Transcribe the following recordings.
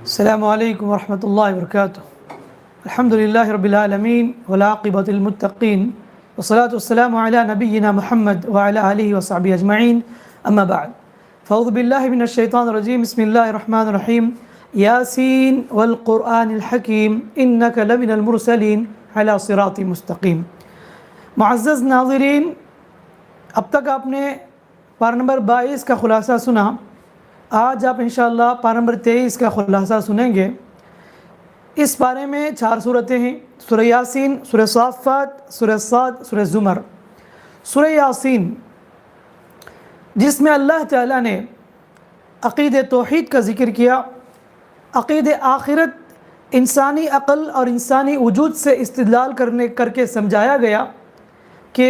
السلام علیکم ورحمۃ اللہ وبرکاتہ۔ الحمد للہ رب العالمین والعاقبۃ للمتقین والصلاۃ والسلام علی نبینا محمد وعلی آلہ وصحبہ اجمعین، اما بعد فاعوذ باللہ من الشیطان الرجیم، بسم اللہ الرحمن الرحیم۔ یاسین والقرآن الحکیم انک لمن المرسلین علی صراط مستقیم۔ معزز ناظرین، اب تک آپ نے پارہ نمبر 22 کا خلاصہ سنا، آج آپ انشاءاللہ پارہ نمبر 23 کا خلاصہ سنیں گے۔ اس بارے میں 4 صورتیں ہیں، سورہ یاسین، سورہ صافات، سورہ صاد، سورہ زمر۔ سورہ یاسین جس میں اللہ تعالیٰ نے عقید توحید کا ذکر کیا، عقید آخرت، انسانی عقل اور انسانی وجود سے استدلال کر کے سمجھایا گیا کہ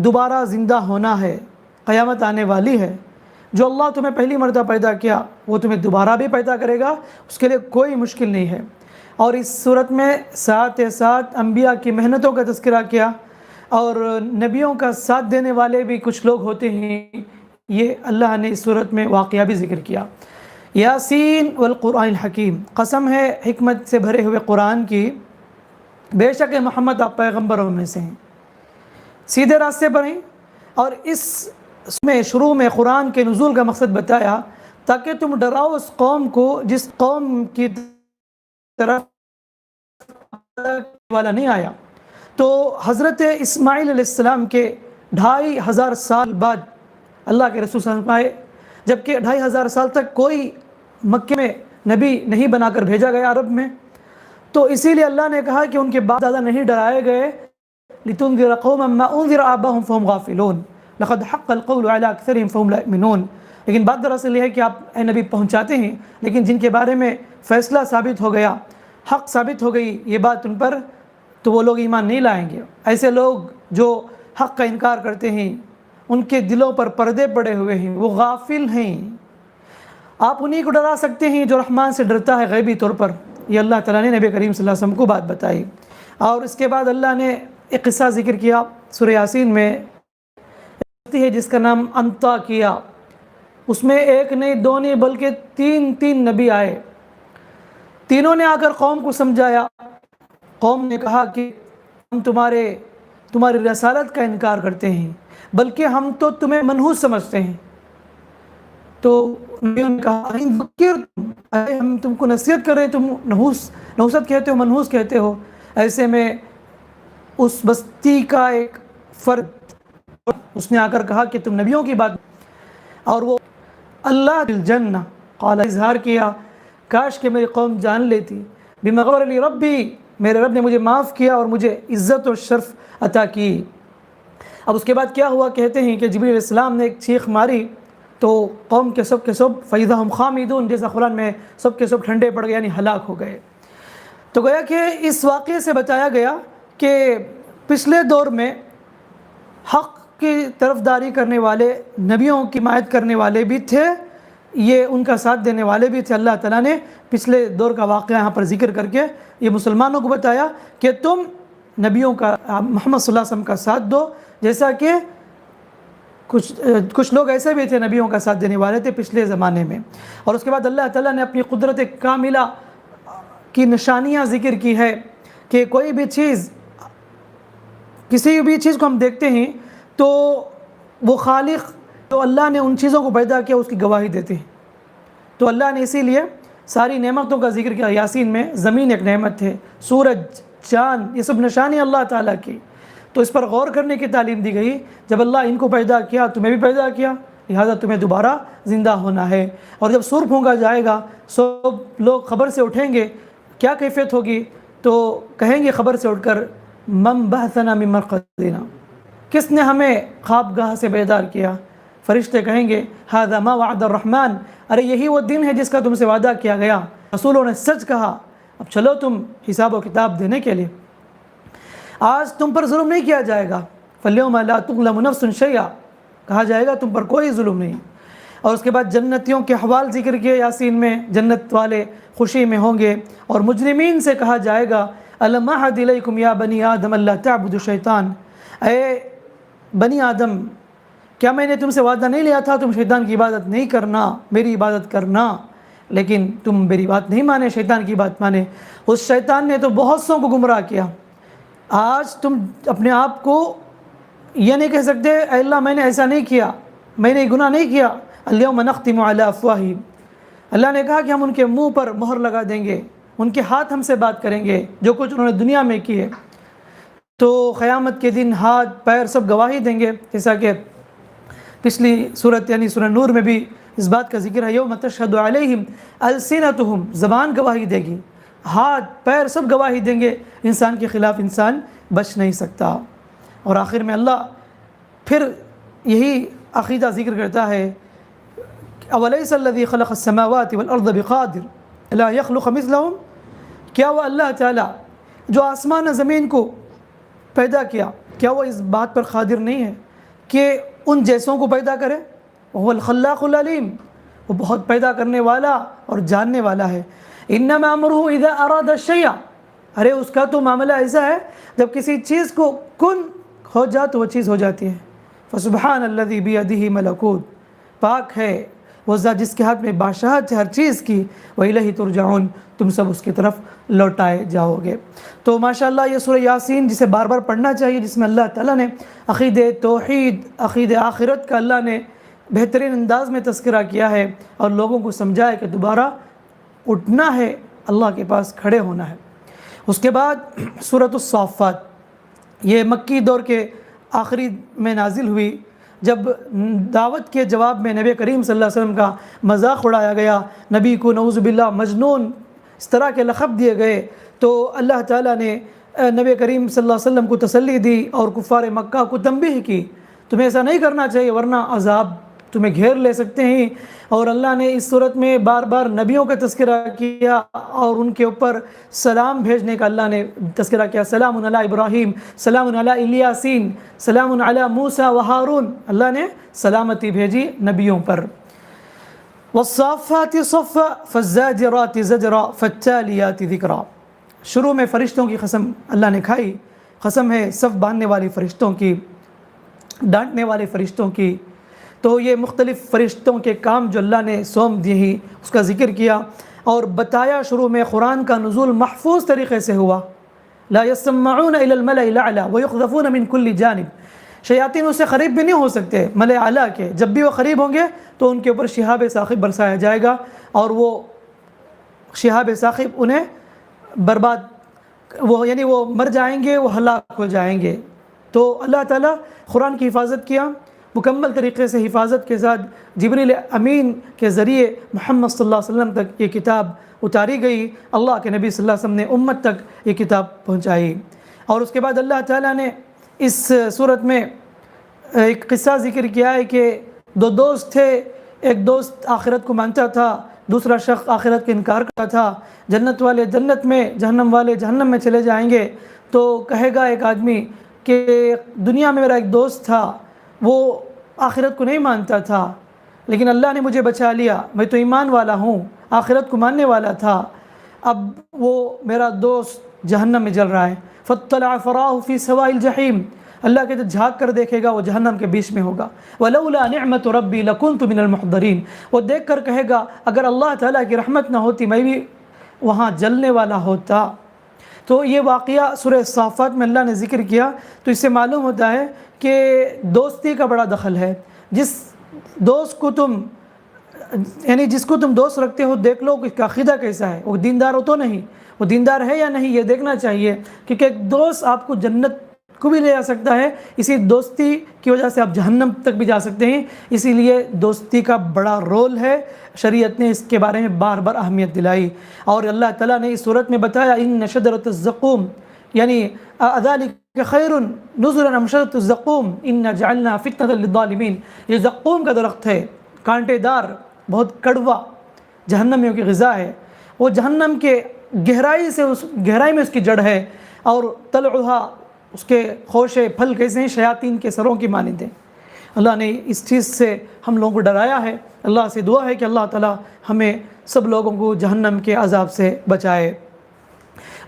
دوبارہ زندہ ہونا ہے، قیامت آنے والی ہے۔ جو اللہ تمہیں پہلی مرتبہ پیدا کیا وہ تمہیں دوبارہ بھی پیدا کرے گا، اس کے لیے کوئی مشکل نہیں ہے۔ اور اس صورت میں ساتھ ساتھ انبیاء کی محنتوں کا تذکرہ کیا، اور نبیوں کا ساتھ دینے والے بھی کچھ لوگ ہوتے ہیں، یہ اللہ نے اس صورت میں واقعہ بھی ذکر کیا۔ یاسین والقرآن الحکیم، قسم ہے حکمت سے بھرے ہوئے قرآن کی، بے شک محمد آپ پیغمبروں میں سے ہیں، سیدھے راستے پر ہیں۔ اور اس میں شروع میں قرآن کے نزول کا مقصد بتایا تاکہ تم ڈراؤ اس قوم کو جس قوم کی طرف والا نہیں آیا۔ تو حضرت اسماعیل علیہ السلام کے 2500 سال بعد اللہ کے رسول صلی اللہ علیہ وسلم آئے، جبکہ 2500 سال تک کوئی مکے میں نبی نہیں بنا کر بھیجا گیا عرب میں، تو اسی لیے اللہ نے کہا کہ ان کے باپ دادا نہیں ڈرائے گئے، لِتُنذِرَ قَوْمًا مَّا أُنذِرَ آبَاؤُهُمْ فَهُمْ غَافِلُونَ لَقَدْ حَقَّ الْقَوْلُ عَلَىٰ أَكْثَرِهِمْ فَهُمْ لَا يُؤْمِنُونَ۔ لیکن بات دراصل یہ ہے کہ آپ اے نبی پہنچاتے ہیں، لیکن جن کے بارے میں فیصلہ ثابت ہو گیا، حق ثابت ہو گئی یہ بات ان پر، تو وہ لوگ ایمان نہیں لائیں گے۔ ایسے لوگ جو حق کا انکار کرتے ہیں، ان کے دلوں پر پردے پڑے ہوئے ہیں، وہ غافل ہیں۔ آپ انہی کو ڈرا سکتے ہیں جو رحمان سے ڈرتا ہے غیبی طور پر۔ یہ اللہ تعالیٰ نے نبی کریم صلی اللہ علیہ وسلم کو بات بتائی۔ اور اس کے بعد اللہ نے ایک قصہ ذکر کیا سورہ یاسین میں، ہے جس کا نام انطاکیہ۔ اس میں ایک نہیں دو نہیں بلکہ تین نبی آئے، تینوں نے آ کر قوم کو سمجھایا۔ قوم نے کہا کہ ہم تمہاری رسالت کا انکار کرتے ہیں، بلکہ ہم تو تمہیں منحوس سمجھتے ہیں۔ تو نبیوں نے کہا ہم تم کو نصیحت کر رہے ہیں، تم نحوست کہتے ہو، منحوس کہتے ہو۔ ایسے میں اس بستی کا ایک فرد اس نے آ کر کہا کہ تم نبیوں کی بات، اور وہ اللہ الجنہ قال، اظہار کیا کاش کہ میری قوم جان لیتی، بما غفر لی ربی، میرے رب نے مجھے معاف کیا اور مجھے عزت و شرف عطا کی۔ اب اس کے بعد کیا ہوا، کہتے ہیں کہ جبریل علیہ السلام نے ایک چیخ ماری تو قوم کے سب فَإِذَا هُمْ خَامِدُونَ، جیسا قرآن میں سب کے سب ٹھنڈے پڑ گئے، یعنی ہلاک ہو گئے۔ تو گویا کہ اس واقعے سے بتایا گیا کہ پچھلے دور میں حق کی طرفداری کرنے والے، نبیوں کی حمایت کرنے والے بھی تھے، یہ ان کا ساتھ دینے والے بھی تھے۔ اللہ تعالیٰ نے پچھلے دور کا واقعہ یہاں پر ذکر کر کے یہ مسلمانوں کو بتایا کہ تم نبیوں کا، محمد صلی اللہ علیہ وسلم کا ساتھ دو، جیسا کہ کچھ لوگ ایسے بھی تھے نبیوں کا ساتھ دینے والے تھے پچھلے زمانے میں۔ اور اس کے بعد اللہ تعالیٰ نے اپنی قدرت کاملہ کی نشانیاں ذکر کی ہے کہ کوئی بھی چیز، کسی بھی چیز کو ہم دیکھتے ہیں تو وہ خالق، تو اللہ نے ان چیزوں کو پیدا کیا اس کی گواہی دیتے ہیں۔ تو اللہ نے اسی لیے ساری نعمتوں کا ذکر کیا۔ یاسین میں زمین ایک نعمت ہے، سورج، چاند، یہ سب نشانی اللہ تعالیٰ کی، تو اس پر غور کرنے کی تعلیم دی گئی۔ جب اللہ ان کو پیدا کیا تمہیں بھی پیدا کیا، لہذا تمہیں دوبارہ زندہ ہونا ہے۔ اور جب سور پھونکا جائے گا سب لوگ خبر سے اٹھیں گے، کیا کیفیت ہوگی؟ تو کہیں گے خبر سے اٹھ کر من بعثنا من مرقدنا، کس نے ہمیں خوابگاہ سے بیدار کیا؟ فرشتے کہیں گے ھذا ما وعد الرحمن، ارے یہی وہ دن ہے جس کا تم سے وعدہ کیا گیا، رسولوں نے سچ کہا، اب چلو تم حساب و کتاب دینے کے لیے۔ آج تم پر ظلم نہیں کیا جائے گا، فَالْيَوْمَ لَا تُظْلَمُ نَفْسٌ شَيْئًا، کہا جائے گا تم پر کوئی ظلم نہیں۔ اور اس کے بعد جنتیوں کے حوال ذکر کیے یاسین میں، جنت والے خوشی میں ہوں گے، اور مجرمین سے کہا جائے گا أَلَمْ أَعْهَدْ إِلَيْكُمْ يَا بَنِي آدَمَ أَلَّا تَعْبُدُوا الشَّيْطَانَ، اے بنی آدم، کیا میں نے تم سے وعدہ نہیں لیا تھا تم شیطان کی عبادت نہیں کرنا، میری عبادت کرنا، لیکن تم میری بات نہیں مانے، شیطان کی بات مانے۔ اس شیطان نے تو بہت سوں کو گمراہ کیا۔ آج تم اپنے آپ کو یہ نہیں کہہ سکتے اے اللہ میں نے ایسا نہیں کیا، میں نے گناہ نہیں کیا۔ الیوم نختم علی افواہہم، اللہ نے کہا کہ ہم ان کے منہ پر مہر لگا دیں گے، ان کے ہاتھ ہم سے بات کریں گے جو کچھ انہوں نے دنیا میں کیے۔ تو قیامت کے دن ہاتھ پیر سب گواہی دیں گے، جیسا کہ پچھلی صورت یعنی سورہ نور میں بھی اس بات کا ذکر ہے، یوم تشہد علیہم السنتہم، زبان گواہی دے گی، ہاتھ پیر سب گواہی دیں گے، انسان کے خلاف انسان بچ نہیں سکتا۔ اور آخر میں اللہ پھر یہی عقیدہ ذکر کرتا ہے، اولیس الذی خلق السماوات والارض بقادر لا یخلق مثلہم، کیا وہ اللہ تعالیٰ جو آسمان زمین کو پیدا کیا، کیا وہ اس بات پر قادر نہیں ہے کہ ان جیسوں کو پیدا کرے؟ وہ الخلاق العلیم، وہ بہت پیدا کرنے والا اور جاننے والا ہے۔ انما امرہ اذا اراد الشیء، ارے اس کا تو معاملہ ایسا ہے جب کسی چیز کو کن ہو جا تو وہ چیز ہو جاتی ہے۔ فسبحان الذی بیدہ ملکوت، پاک ہے وہ ذات جس کے ہاتھ میں بادشاہت ہے ہر چیز کی، وإلیہ ترجعون، تم سب اس کی طرف لوٹائے جاؤ گے۔ تو ماشاءاللہ یہ سورہ یاسین جسے بار بار پڑھنا چاہیے، جس میں اللہ تعالیٰ نے عقید توحید، عقید آخرت کا اللہ نے بہترین انداز میں تذکرہ کیا ہے اور لوگوں کو سمجھایا کہ دوبارہ اٹھنا ہے، اللہ کے پاس کھڑے ہونا ہے۔ اس کے بعد سورۃ الصافات، یہ مکی دور کے آخری میں نازل ہوئی، جب دعوت کے جواب میں نبی کریم صلی اللہ علیہ وسلم کا مذاق اڑایا گیا، نبی کو نعوذ باللہ مجنون اس طرح کے لقب دیے گئے، تو اللہ تعالیٰ نے نبی کریم صلی اللہ علیہ وسلم کو تسلی دی اور کفار مکہ کو تنبیہ کی، تمہیں ایسا نہیں کرنا چاہیے ورنہ عذاب تمہیں گھیر لے سکتے ہیں۔ اور اللہ نے اس صورت میں بار بار نبیوں کا تذکرہ کیا اور ان کے اوپر سلام بھیجنے کا اللہ نے تذکرہ کیا، سلام علی ابراہیم، سلام علی الیاسین، سلام علی موسیٰ و ہارون، اللہ نے سلامتی بھیجی نبیوں پر۔ والصافات صفا فالزاجرات زجرا فالتالیات ذکرا، شروع میں فرشتوں کی قسم اللہ نے کھائی، قسم ہے صف باندھنے والے فرشتوں کی، ڈانٹنے والے فرشتوں کی۔ تو یہ مختلف فرشتوں کے کام جو اللہ نے سونپ دیے ہی اس کا ذکر کیا اور بتایا۔ شروع میں قرآن کا نزول محفوظ طریقے سے ہوا، لا يسمعون الى الملأ الاعلى ويقذفون من كل جانب، شیاطین اس سے قریب بھی نہیں ہو سکتے ملأ اعلیٰ کے، جب بھی وہ قریب ہوں گے تو ان کے اوپر شہاب ثاقب برسایا جائے گا اور وہ شہاب ثاقب انہیں برباد، وہ یعنی وہ مر جائیں گے، وہ ہلاک ہو جائیں گے۔ تو اللہ تعالیٰ قرآن کی حفاظت کیا مکمل طریقے سے، حفاظت کے ساتھ جبریل امین کے ذریعے محمد صلی اللہ علیہ وسلم تک یہ کتاب اتاری گئی، اللہ کے نبی صلی اللہ علیہ وسلم نے امت تک یہ کتاب پہنچائی۔ اور اس کے بعد اللہ تعالیٰ نے اس صورت میں ایک قصہ ذکر کیا ہے کہ دو دوست تھے، ایک دوست آخرت کو مانتا تھا، دوسرا شخص آخرت کا انکار کرتا تھا۔ جنت والے جنت میں، جہنم والے جہنم میں چلے جائیں گے۔ تو کہے گا ایک آدمی کہ دنیا میں میرا ایک دوست تھا، وہ آخرت کو نہیں مانتا تھا لیکن اللہ نے مجھے بچا لیا، میں تو ایمان والا ہوں، آخرت کو ماننے والا تھا، اب وہ میرا دوست جہنم میں جل رہا ہے۔ فاطلع فرآہ فی سواء الجحیم، اللہ کے جھانک کر دیکھے گا وہ جہنم کے بیچ میں ہوگا۔ ولولا نعمت ربی لکنت من المحضرین، وہ دیکھ کر کہے گا اگر اللہ تعالیٰ کی رحمت نہ ہوتی میں بھی وہاں جلنے والا ہوتا۔ تو یہ واقعہ سورہ صافات میں اللہ نے ذکر کیا، تو اس سے معلوم ہوتا ہے کہ دوستی کا بڑا دخل ہے۔ جس دوست کو تم یعنی جس کو تم دوست رکھتے ہو دیکھ لو کہ اس کا عقیدہ کیسا ہے، وہ دیندار ہو تو نہیں، وہ دیندار ہے یا نہیں یہ دیکھنا چاہیے، کیونکہ ایک دوست آپ کو جنت کو بھی لے جا سکتا ہے، اسی دوستی کی وجہ سے آپ جہنم تک بھی جا سکتے ہیں۔ اسی لیے دوستی کا بڑا رول ہے، شریعت نے اس کے بارے میں بار بار اہمیت دلائی۔ اور اللہ تعالیٰ نے اس صورت میں بتایا ان شجرۃ الزقوم، یعنی ذالک خیر نزلا ام شجرۃ الزقوم انا جعلنا فتنۃ للظالمین، یہ زقوم کا درخت ہے، کانٹے دار، بہت کڑوا، جہنمیوں کی غذا ہے، وہ جہنم کے گہرائی میں اس کی جڑ ہے، اور طلعھا، اس کے خوشے پھل کیسے ہیں، شیاطین کے سروں کی مانند ہیں۔ اللہ نے اس چیز سے ہم لوگوں کو ڈرایا ہے۔ اللہ سے دعا ہے کہ اللہ تعالی ہمیں سب لوگوں کو جہنم کے عذاب سے بچائے۔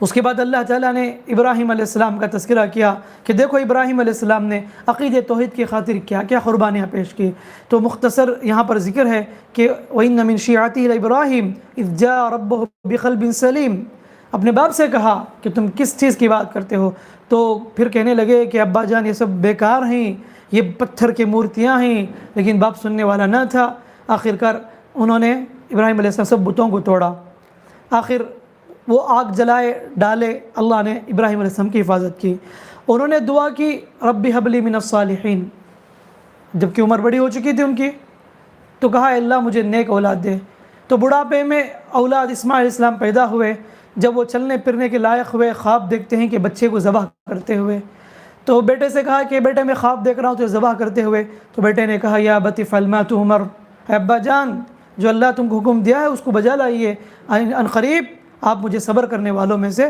اس کے بعد اللہ تعالیٰ نے ابراہیم علیہ السلام کا تذکرہ کیا کہ دیکھو ابراہیم علیہ السلام نے عقید توحید کی خاطر کیا کیا قربانیاں پیش کی. تو مختصر یہاں پر ذکر ہے کہ وَإِنَّ مِن شِيعَتِهِ لِإِبْرَاهِيمَ إِذْ جَاءَ رَبُّهُ بِقَلْبٍ سَلِيمٍ. اپنے باپ سے کہا کہ تم کس چیز کی بات کرتے ہو؟ تو پھر کہنے لگے کہ ابا جان یہ سب بیکار ہیں، یہ پتھر کی مورتیاں ہیں. لیکن باپ سننے والا نہ تھا. آخر کار انہوں نے ابراہیم علیہ السلام سب بتوں کو توڑا. آخر وہ آگ جلائے ڈالے. اللہ نے ابراہیم علیہ السلام کی حفاظت کی. انہوں نے دعا کی رب هب لی من الصالحین، جب کہ عمر بڑی ہو چکی تھی ان کی، تو کہا اے اللہ مجھے نیک اولاد دے. تو بڑھاپے میں اولاد اسماعیل علیہ السلام پیدا ہوئے. جب وہ چلنے پھرنے کے لائق ہوئے، خواب دیکھتے ہیں کہ بچے کو ذبح کرتے ہوئے. تو بیٹے سے کہا کہ بیٹے میں خواب دیکھ رہا ہوں تو ذبح کرتے ہوئے. تو بیٹے نے کہا یا ابت افعل ما تؤمر، اے ابا جان جو اللہ تم کو حکم دیا ہے اس کو بجا لائیے، ان قریب آپ مجھے صبر کرنے والوں میں سے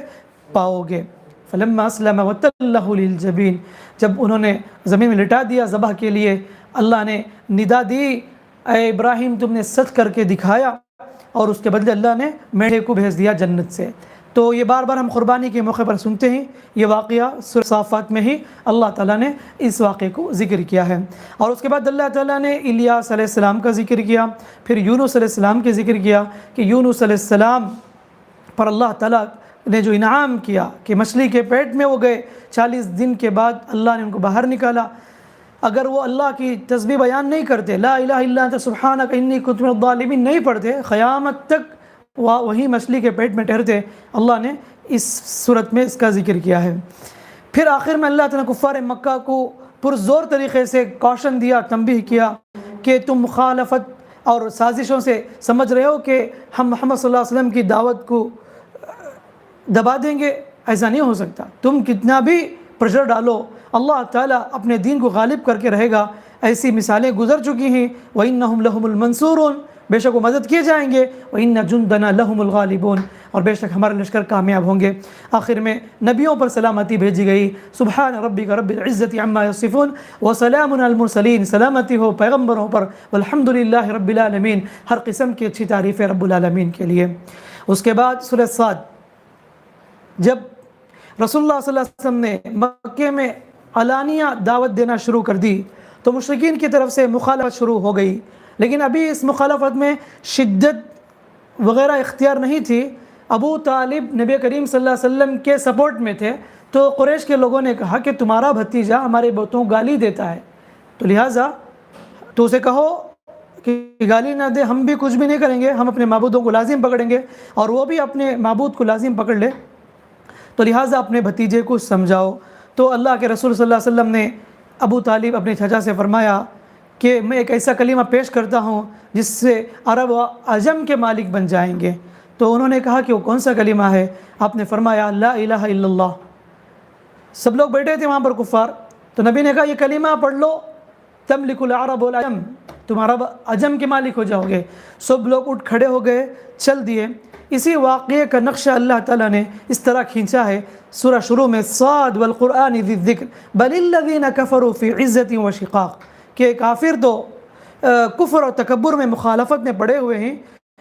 پاؤ گے. فلما اسلم وتلہ للجبین، جب انہوں نے زمین میں لٹا دیا ذبح کے لیے، اللہ نے ندا دی اے ابراہیم تم نے سچ کر کے دکھایا، اور اس کے بدلے اللہ نے میڑھے کو بھیج دیا جنت سے. تو یہ بار بار ہم قربانی کے موقع پر سنتے ہیں. یہ واقعہ سورہ صافات میں ہی اللہ تعالیٰ نے اس واقعے کو ذکر کیا ہے. اور اس کے بعد اللہ تعالیٰ نے الیاس علیہ السلام کا ذکر کیا، پھر یونس علیہ السلام کے ذکر کیا کہ یونس علیہ السلام پر اللہ تعالیٰ نے جو انعام کیا کہ مچھلی کے پیٹ میں وہ گئے، 40 دن کے بعد اللہ نے ان کو باہر نکالا. اگر وہ اللہ کی تسبیح بیان نہیں کرتے، لا الہ الا انت سبحانک انی کنت من الظالمین نہیں پڑھتے، قیامت تک وہی مچھلی کے پیٹ میں ٹھہرتے. اللہ نے اس صورت میں اس کا ذکر کیا ہے. پھر آخر میں اللہ تعالیٰ نے کفار مکہ کو پرزور طریقے سے کوشن دیا، تنبیہ کیا کہ تم مخالفت اور سازشوں سے سمجھ رہے ہو کہ ہم محمد صلی اللہ علیہ وسلم کی دعوت کو دبا دیں گے. ایسا نہیں ہو سکتا. تم کتنا بھی پریشر ڈالو، اللہ تعالیٰ اپنے دین کو غالب کر کے رہے گا. ایسی مثالیں گزر چکی ہیں. وَإِنَّهُمْ لَهُمُ الْمَنْصُورُونَ، بے شک وہ مدد کیے جائیں گے. وَإِنَّ جُنْدَنَا لَهُمُ الْغَالِبُونَ، اور بے شک ہمارے لشکر کامیاب ہوں گے. آخر میں نبیوں پر سلامتی بھیجی گئی. سبحان ربک رب العزت عما یصفون وسلام علی المرسلین، سلامتی ہو پیغمبروں پر، والحمد للہ رب العالمین، ہر قسم کی اچھی تعریف ہے رب العالمین کے لیے. اس کے بعد سورہ صاد، جب رسول اللہ صلی اللہ علیہ وسلم نے مکے میں علانیہ دعوت دینا شروع کر دی تو مشرکین کی طرف سے مخالفت شروع ہو گئی. لیکن ابھی اس مخالفت میں شدت وغیرہ اختیار نہیں تھی. ابو طالب نبی کریم صلی اللہ علیہ وسلم کے سپورٹ میں تھے. تو قریش کے لوگوں نے کہا کہ تمہارا بھتیجا ہمارے بتوں کو گالی دیتا ہے، تو لہٰذا تو اسے کہو کہ گالی نہ دے، ہم بھی کچھ بھی نہیں کریں گے، ہم اپنے معبودوں کو لازم پکڑیں گے اور وہ بھی اپنے معبود کو لازم پکڑ لے. تو لہٰذا اپنے بھتیجے کو سمجھاؤ. تو اللہ کے رسول صلی اللہ علیہ وسلم نے ابو طالب اپنے چچا سے فرمایا کہ میں ایک ایسا کلمہ پیش کرتا ہوں جس سے عرب و عجم کے مالک بن جائیں گے. تو انہوں نے کہا کہ وہ کون سا کلمہ ہے؟ آپ نے فرمایا لا الہ الا اللہ. سب لوگ بیٹھے تھے وہاں پر کفار. تو نبی نے کہا یہ کلمہ پڑھ لو، تملک العرب والعجم، تم عرب عجم کے مالک ہو جاؤ گے. سب لوگ اٹھ کھڑے ہو گئے، چل دیے. اسی واقعے کا نقشہ اللہ تعالیٰ نے اس طرح کھینچا ہے سورہ شروع میں، صاد والقرآن ذی الذکر بل الذین کفروا فی عزت و شقاق، کہ کافر تو کفر اور تکبر میں مخالفت میں پڑے ہوئے ہیں.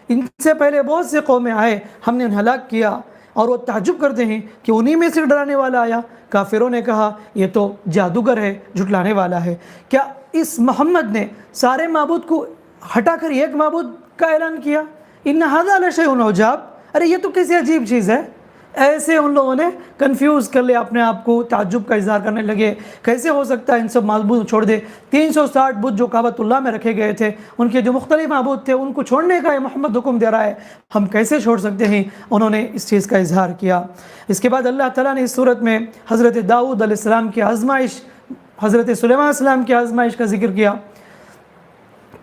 ان سے پہلے بہت سے قومیں آئے، ہم نے انہیں ہلاک کیا، اور وہ تعجب کرتے ہیں کہ انہی میں سے ڈرانے والا آیا. کافروں نے کہا یہ تو جادوگر ہے، جھٹلانے والا ہے. کیا اس محمد نے سارے معبود کو ہٹا کر ایک معبود کا اعلان کیا؟ ان ھذا لشیء عجاب، ارے یہ تو کیسی عجیب چیز ہے. ایسے ان لوگوں نے کنفیوز کر لیا اپنے آپ کو، تعجب کا اظہار کرنے لگے کیسے ہو سکتا ہے ان سب معبود چھوڑ دے. 360 بت جو کعبۃ اللہ میں رکھے گئے تھے، ان کے جو مختلف معبود تھے، ان کو چھوڑنے کا یہ محمد حکم دے رہا ہے، ہم کیسے چھوڑ سکتے ہیں؟ انہوں نے اس چیز کا اظہار کیا. اس کے بعد اللہ تعالیٰ نے اس صورت میں حضرت داؤد علیہ السلام کی آزمائش، حضرت سلیمان علیہ السلام کی آزمائش کا ذکر کیا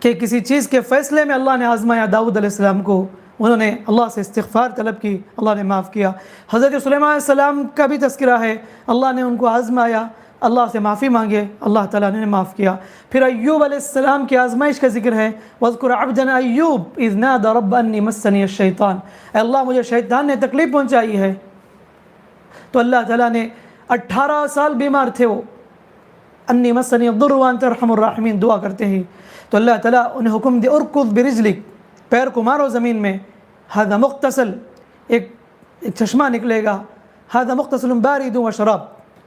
کہ کسی چیز کے فیصلے میں اللہ نے آزمایا داؤد علیہ السلام کو. انہوں نے اللہ سے استغفار طلب کی، اللہ نے معاف کیا. حضرت سلیمان علیہ السلام کا بھی تذکرہ ہے، اللہ نے ان کو آزمایا، اللہ سے معافی مانگے، اللہ تعالیٰ نے معاف کیا. پھر ایوب علیہ السلام کی آزمائش کا ذکر ہے، وَاذْكُرْ عَبْدَنَا أَيُّوبَ إِذْ نَادَى رَبَّ أَنِّي مَسَّنِيَ الشَّيْطَانُ، اے اللہ مجھے شیطان نے تکلیف پہنچائی ہے. تو اللہ تعالیٰ نے 18 سال بیمار تھے وہ، أَنِّي مَسَّنِيَ الضُّرُّ وَأَنْتَ أَرْحَمُ الرَّاحِمِينَ دعا کرتے ہیں. تو اللہ تعالیٰ انہیں حکم دے ارکض برجلک، پیر کو مارو زمین میں. ہذا مغتسل، ایک ایک چشمہ نکلے گا، ھذا مغتسل بارد و شراب،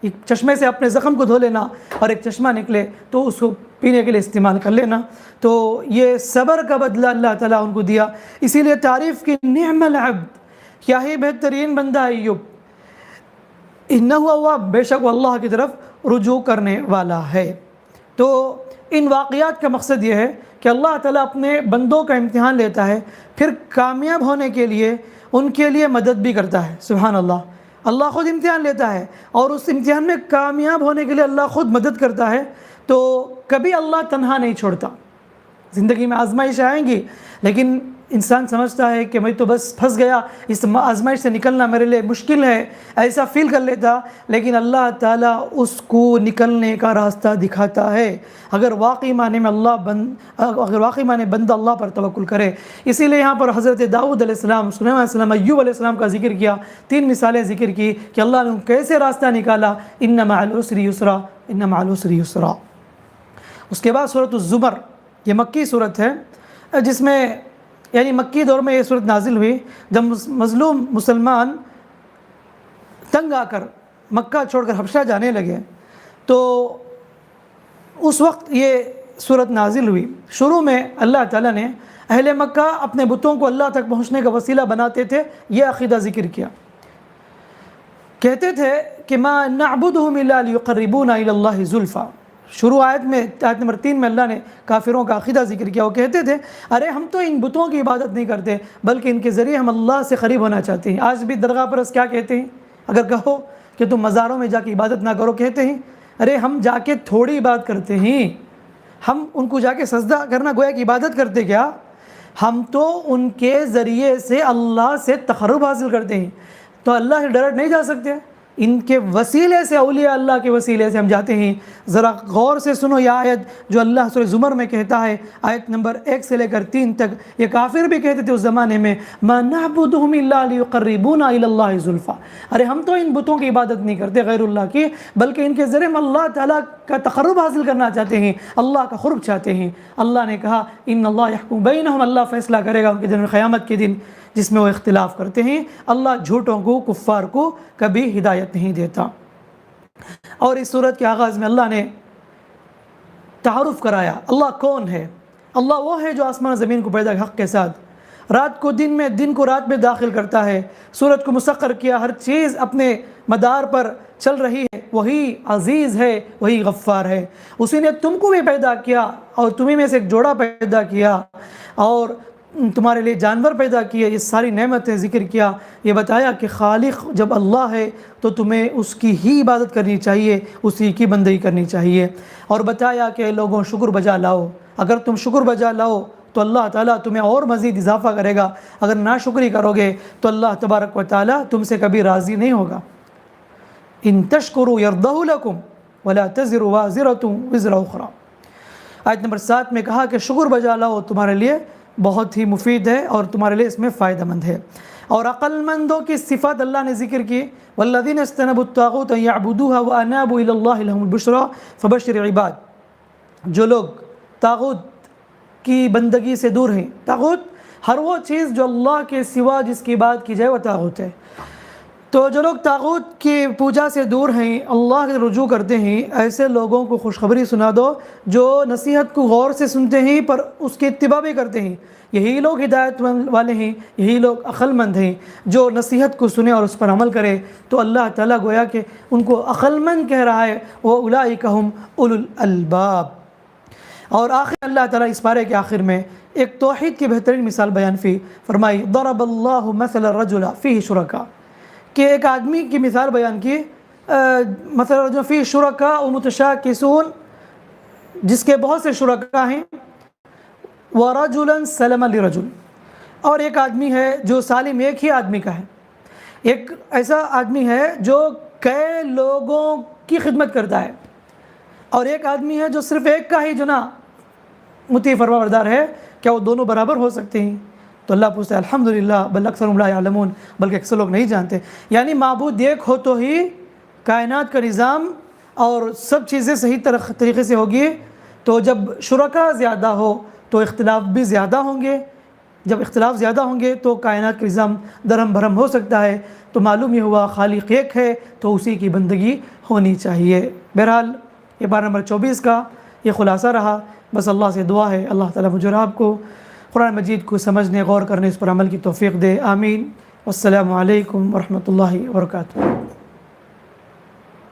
ایک چشمے سے اپنے زخم کو دھو لینا اور ایک چشمہ نکلے تو اس کو پینے کے لیے استعمال کر لینا۔ تو یہ صبر کا بدلہ اللہ تعالیٰ ان کو دیا، اسی لیے تعریف کی نعم العبد، کیا ہی بہترین بندہ ایوب، انہ اواب، بے شک وہ اللہ کی طرف رجوع کرنے والا ہے۔ تو ان واقعات کا مقصد یہ ہے کہ اللہ تعالیٰ اپنے بندوں کا امتحان لیتا ہے، پھر کامیاب ہونے کے لیے ان کے لیے مدد بھی کرتا ہے۔ سبحان اللہ، اللہ خود امتحان لیتا ہے اور اس امتحان میں کامیاب ہونے کے لیے اللہ خود مدد کرتا ہے۔ تو کبھی اللہ تنہا نہیں چھوڑتا، زندگی میں آزمائش آئیں گی، لیکن انسان سمجھتا ہے کہ میں تو بس پھنس گیا، اس آزمائش سے نکلنا میرے لیے مشکل ہے، ایسا فیل کر لیتا، لیکن اللہ تعالیٰ اس کو نکلنے کا راستہ دکھاتا ہے اگر واقعی معنی میں بندہ اللہ پر توکل کرے۔ اسی لیے یہاں پر حضرت داؤد علیہ السلام، سلیمان علیہ السلام، ایوب علیہ السلام کا ذکر کیا، 3 مثالیں ذکر کی کہ اللہ نے کیسے راستہ نکالا، ان مع العسر یسرا، ان مع العسر یسرا۔ اس کے بعد سورۃ الزمر، یہ مکی صورت ہے، جس میں یعنی مکی دور میں یہ صورت نازل ہوئی جب مظلوم مسلمان تنگ آ کر مکہ چھوڑ کر حبشہ جانے لگے، تو اس وقت یہ صورت نازل ہوئی۔ شروع میں اللہ تعالیٰ نے اہل مکہ اپنے بتوں کو اللہ تک پہنچنے کا وسیلہ بناتے تھے، یہ عقیدہ ذکر کیا، کہتے تھے کہ ما نعبدہم الا لیقربونا الی اللہ زلفی۔ شروع آیت نمبر 3 میں اللہ نے کافروں کا عقیدہ ذکر کیا، وہ کہتے تھے ارے ہم تو ان بتوں کی عبادت نہیں کرتے بلکہ ان کے ذریعے ہم اللہ سے قریب ہونا چاہتے ہیں۔ آج بھی درگاہ پرست کیا کہتے ہیں؟ اگر کہو کہ تم مزاروں میں جا کے عبادت نہ کرو، کہتے ہیں ارے ہم جا کے تھوڑی عبادت کرتے ہیں، ہم ان کو جا کے سجدہ کرنا گویا کہ عبادت کرتے، کیا ہم تو ان کے ذریعے سے اللہ سے تقرب حاصل کرتے ہیں، تو اللہ سے ڈائریکٹ نہیں جا سکتے، ان کے وسیلے سے، اولیاء اللہ کے وسیلے سے ہم جاتے ہیں۔ ذرا غور سے سنو یہ آیت جو اللہ سورہ زمر میں کہتا ہے، آیت نمبر 1 سے لے کر 3 تک، یہ کافر بھی کہتے تھے اس زمانے میں، ما نعبدہم الا لیقربونا الی اللہ زلفی، ارے ہم تو ان بتوں کی عبادت نہیں کرتے غیر اللہ کی، بلکہ ان کے ذریعے ہم اللہ تعالیٰ کا تقرب حاصل کرنا چاہتے ہیں، اللہ کا قرب چاہتے ہیں۔ اللہ نے کہا ان اللہ یحکم بینہم، اللہ فیصلہ کرے گا ان کے دن، قیامت کے دن جس میں وہ اختلاف کرتے ہیں۔ اللہ جھوٹوں کو، کفار کو کبھی ہدایت نہیں دیتا۔ اور اس صورت کے آغاز میں اللہ نے تعارف کرایا، اللہ کون ہے؟ اللہ وہ ہے جو آسمان زمین کو پیدا حق کے ساتھ، رات کو دن میں، دن کو رات میں داخل کرتا ہے، سورج کو مسخر کیا، ہر چیز اپنے مدار پر چل رہی ہے، وہی عزیز ہے، وہی غفار ہے۔ اسی نے تم کو بھی پیدا کیا اور تمہیں میں سے ایک جوڑا پیدا کیا اور تمہارے لیے جانور پیدا کیے، یہ ساری نعمتیں ذکر کیا، یہ بتایا کہ خالق جب اللہ ہے تو تمہیں اس کی ہی عبادت کرنی چاہیے، اسی کی بندگی کرنی چاہیے، اور بتایا کہ لوگوں شکر بجا لاؤ، اگر تم شکر بجا لاؤ تو اللہ تعالیٰ تمہیں اور مزید اضافہ کرے گا، اگر ناشکری کرو گے تو اللہ تبارک و تعالیٰ تم سے کبھی راضی نہیں ہوگا۔ ان تشکروا یرضہ لکم ولا تزر وازرۃ وزر اخری۔ آیت نمبر 7 میں کہا کہ شکر بجا لاؤ تمہارے لیے بہت ہی مفید ہے اور تمہارے لیے اس میں فائدہ مند ہے۔ اور عقل مندوں کی صفات اللہ نے ذکر کی، والذین اجتنبوا الطاغوت ان یعبدوها وانابوا الی اللہ لهم البشری فبشر عباد۔ جو لوگ طاغوت کی بندگی سے دور ہیں، طاغوت ہر وہ چیز جو اللہ کے سوا جس کی بات کی جائے وہ طاغوت ہے، تو جو لوگ طاغوت کی پوجا سے دور ہیں، اللہ کے رجوع کرتے ہیں، ایسے لوگوں کو خوشخبری سنا دو جو نصیحت کو غور سے سنتے ہیں پر اس کی اتباع بھی کرتے ہیں، یہی لوگ ہدایت والے ہیں، یہی لوگ عقل مند ہیں، جو نصیحت کو سنے اور اس پر عمل کرے۔ تو اللہ تعالیٰ گویا کہ ان کو عقل مند کہہ رہا ہے، وَأُولَئِكَ هُمْ أُولُو الْأَلْبَابِ۔ اور آخر اللہ تعالیٰ اس پارے کے آخر میں ایک توحید کی بہترین مثال بیان فرمائی، ضرب اللہ مثل الرجل فیہ شرکاء، کہ ایک آدمی کی مثال بیان کی، مثلا رجل فیہ شرکاء متشاکسون، جس کے بہت سے شرکاء ہیں، وَرَجُلًا سَلَمَ لِرَجُلٍ، اور ایک آدمی ہے جو سالم ایک ہی آدمی کا ہے، ایک ایسا آدمی ہے جو کئی لوگوں کی خدمت کرتا ہے، اور ایک آدمی ہے جو صرف ایک کا ہی جو نا مطیع فرما بردار ہے، کیا وہ دونوں برابر ہو سکتے ہیں؟ تو اللہ پوچھتا ہے الحمدللہ بل اکثرهم لا یعلمون، بلکہ اکثر لوگ نہیں جانتے۔ یعنی معبود ایک ہو تو ہی کائنات کا نظام اور سب چیزیں صحیح طریقے سے ہوگی، تو جب شرکاء زیادہ ہو تو اختلاف بھی زیادہ ہوں گے، جب اختلاف زیادہ ہوں گے تو کائنات کا نظام درہم بھرم ہو سکتا ہے. تو معلوم یہ ہوا خالق ایک ہے تو اسی کی بندگی ہونی چاہیے. بہرحال یہ بارہ نمبر 24 کا یہ خلاصہ رہا. بس اللہ سے دعا ہے اللہ تعالیٰ مجھے اور آپ کو قرآن مجید کو سمجھنے غور کرنے اس پر عمل کی توفیق دے. آمین. والسلام علیکم ورحمۃ اللہ وبرکاتہ.